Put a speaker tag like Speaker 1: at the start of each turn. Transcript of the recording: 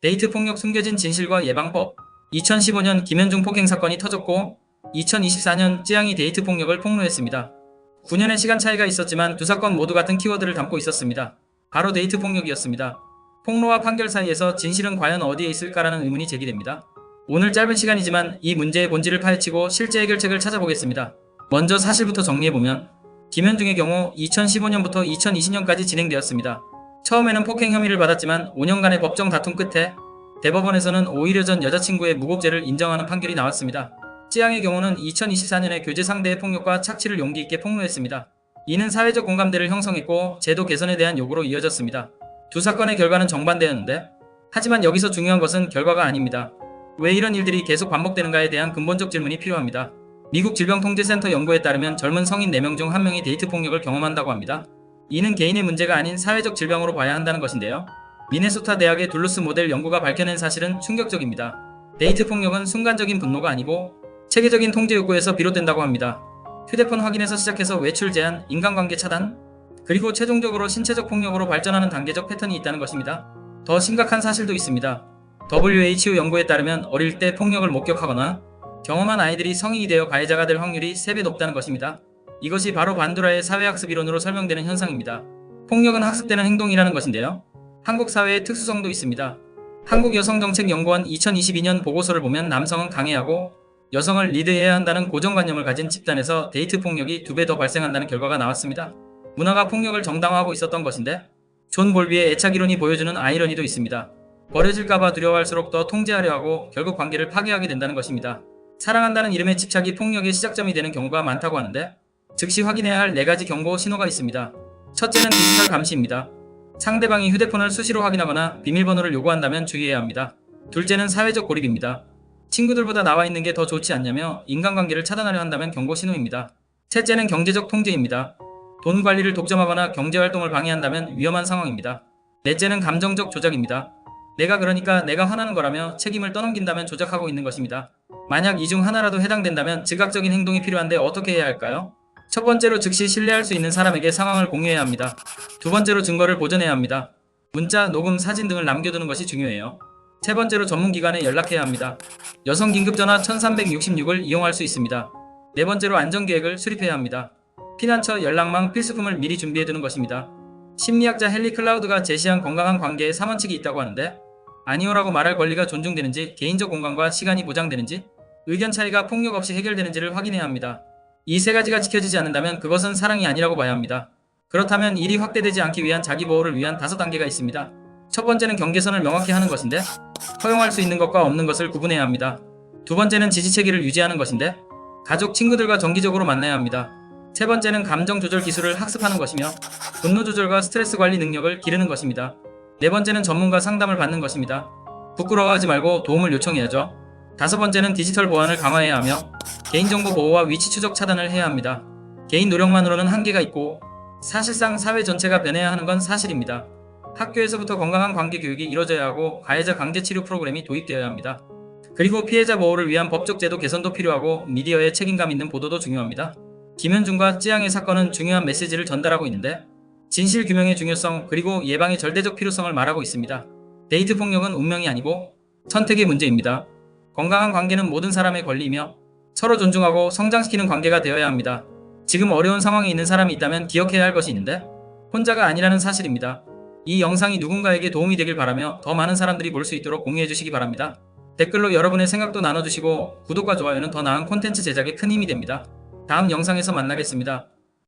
Speaker 1: 데이트 폭력 숨겨진 진실과 예방법. 2015년 김현중 폭행 사건이 터졌고 2024년 찌양이 데이트 폭력을 폭로했습니다. 9년의 시간 차이가 있었지만 두 사건 모두 같은 키워드를 담고 있었습니다. 바로 데이트 폭력이었습니다. 폭로와 판결 사이에서 진실은 과연 어디에 있을까라는 의문이 제기됩니다. 오늘 짧은 시간이지만 이 문제의 본질을 파헤치고 실제 해결책을 찾아보겠습니다. 먼저 사실부터 정리해보면 김현중의 경우 2015년부터 2020년까지 진행되었습니다. 처음에는 폭행 혐의를 받았지만 5년간의 법정 다툼 끝에 대법원에서는 오히려 전 여자친구의 무고죄를 인정하는 판결이 나왔습니다. 찌양의 경우는 2024년에 교제 상대의 폭력과 착취를 용기 있게 폭로했습니다. 이는 사회적 공감대를 형성했고 제도 개선에 대한 요구로 이어졌습니다. 두 사건의 결과는 정반대였는데 하지만 여기서 중요한 것은 결과가 아닙니다. 왜 이런 일들이 계속 반복되는가에 대한 근본적 질문이 필요합니다. 미국 질병통제센터 연구에 따르면 젊은 성인 4명 중 1명이 데이트 폭력을 경험한다고 합니다. 이는 개인의 문제가 아닌 사회적 질병으로 봐야 한다는 것인데요. 미네소타 대학의 둘루스 모델 연구가 밝혀낸 사실은 충격적입니다. 데이트 폭력은 순간적인 분노가 아니고 체계적인 통제 욕구에서 비롯된다고 합니다. 휴대폰 확인에서 시작해서 외출 제한, 인간관계 차단, 그리고 최종적으로 신체적 폭력으로 발전하는 단계적 패턴이 있다는 것입니다. 더 심각한 사실도 있습니다. WHO 연구에 따르면 어릴 때 폭력을 목격하거나 경험한 아이들이 성인이 되어 가해자가 될 확률이 3배 높다는 것입니다. 이것이 바로 반두라의 사회학습 이론으로 설명되는 현상입니다. 폭력은 학습되는 행동이라는 것인데요. 한국 사회의 특수성도 있습니다. 한국여성정책연구원 2022년 보고서를 보면 남성은 강해하고 여성을 리드해야 한다는 고정관념을 가진 집단에서 데이트 폭력이 2배 더 발생한다는 결과가 나왔습니다. 문화가 폭력을 정당화하고 있었던 것인데 존 볼비의 애착이론이 보여주는 아이러니도 있습니다. 버려질까봐 두려워할수록 더 통제하려 하고 결국 관계를 파괴하게 된다는 것입니다. 사랑한다는 이름의 집착이 폭력의 시작점이 되는 경우가 많다고 하는데 즉시 확인해야 할 4가지 경고 신호가 있습니다. 첫째는 디지털 감시입니다. 상대방이 휴대폰을 수시로 확인하거나 비밀번호를 요구한다면 주의해야 합니다. 둘째는 사회적 고립입니다. 친구들보다 나와 있는 게 더 좋지 않냐며 인간관계를 차단하려 한다면 경고 신호입니다. 셋째는 경제적 통제입니다. 돈 관리를 독점하거나 경제활동을 방해한다면 위험한 상황입니다. 넷째는 감정적 조작입니다. 내가 그러니까 내가 화나는 거라며 책임을 떠넘긴다면 조작하고 있는 것입니다. 만약 이 중 하나라도 해당된다면 즉각적인 행동이 필요한데 어떻게 해야 할까요? 첫 번째로 즉시 신뢰할 수 있는 사람에게 상황을 공유해야 합니다. 두 번째로 증거를 보존해야 합니다. 문자, 녹음, 사진 등을 남겨두는 것이 중요해요. 세 번째로 전문기관에 연락해야 합니다. 여성 긴급전화 1366을 이용할 수 있습니다. 네 번째로 안전계획을 수립해야 합니다. 피난처, 연락망, 필수품을 미리 준비해두는 것입니다. 심리학자 헨리 클라우드가 제시한 건강한 관계에 3원칙이 있다고 하는데 아니오라고 말할 권리가 존중되는지, 개인적 공간과 시간이 보장되는지, 의견 차이가 폭력 없이 해결되는지를 확인해야 합니다. 이 3가지가 지켜지지 않는다면 그것은 사랑이 아니라고 봐야 합니다. 그렇다면 일이 확대되지 않기 위한 자기보호를 위한 5단계가 있습니다. 첫 번째는 경계선을 명확히 하는 것인데 허용할 수 있는 것과 없는 것을 구분해야 합니다. 두 번째는 지지체계를 유지하는 것인데 가족, 친구들과 정기적으로 만나야 합니다. 세 번째는 감정 조절 기술을 학습하는 것이며 분노 조절과 스트레스 관리 능력을 기르는 것입니다. 네 번째는 전문가 상담을 받는 것입니다. 부끄러워하지 말고 도움을 요청해야죠. 다섯 번째는 디지털 보안을 강화해야 하며 개인정보 보호와 위치 추적 차단을 해야 합니다. 개인 노력만으로는 한계가 있고 사실상 사회 전체가 변해야 하는 건 사실입니다. 학교에서부터 건강한 관계 교육이 이루어져야 하고 가해자 강제 치료 프로그램이 도입되어야 합니다. 그리고 피해자 보호를 위한 법적 제도 개선도 필요하고 미디어의 책임감 있는 보도도 중요합니다. 김현중과 찌양의 사건은 중요한 메시지를 전달하고 있는데 진실 규명의 중요성 그리고 예방의 절대적 필요성을 말하고 있습니다. 데이트 폭력은 운명이 아니고 선택의 문제입니다. 건강한 관계는 모든 사람의 권리이며 서로 존중하고 성장시키는 관계가 되어야 합니다. 지금 어려운 상황에 있는 사람이 있다면 기억해야 할 것이 있는데 혼자가 아니라는 사실입니다. 이 영상이 누군가에게 도움이 되길 바라며 더 많은 사람들이 볼 수 있도록 공유해 주시기 바랍니다. 댓글로 여러분의 생각도 나눠주시고 구독과 좋아요는 더 나은 콘텐츠 제작에 큰 힘이 됩니다. 다음 영상에서 만나겠습니다.